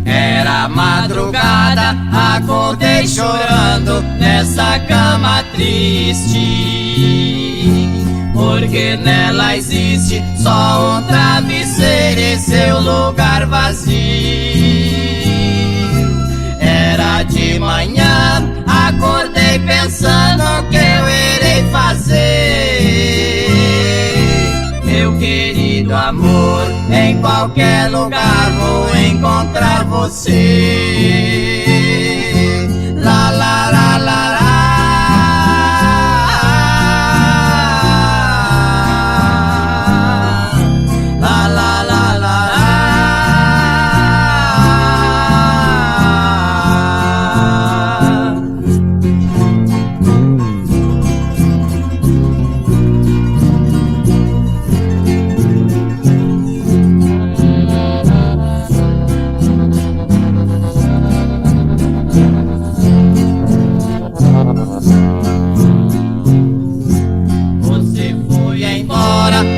Era madrugada, acordei chorando nessa cama triste, porque nela existe só um travesseiro e seu lugar vazio. Era de manhã, acordei pensando o que eu irei fazer. Meu querido amor, em qualquer lugar vou encontrar você. La la la la la.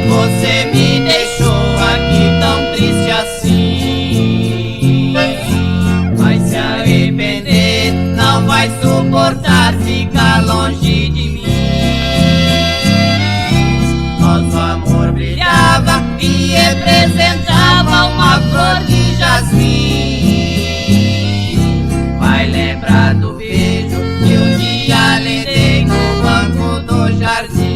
Você me deixou aqui tão triste assim. Vai se arrepender, não vai suportar ficar longe de mim. Nosso amor brilhava e representava uma flor de jasmim. Vai lembrar do beijo que um dia lhe dei no banco do jardim.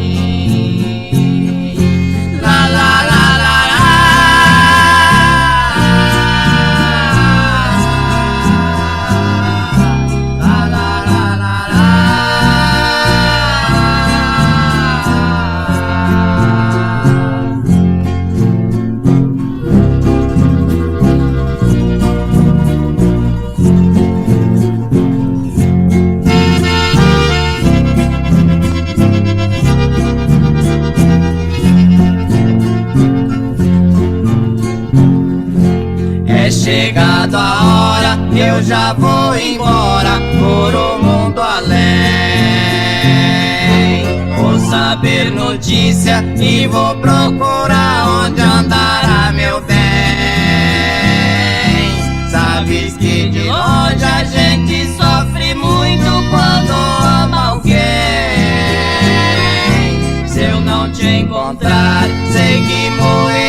É chegado a hora, eu já vou embora por um mundo além. Vou saber notícia e vou procurar onde andará meu bem. Sabes que de longe a gente sofre muito quando ama alguém. Se eu não te encontrar, sei que morrer.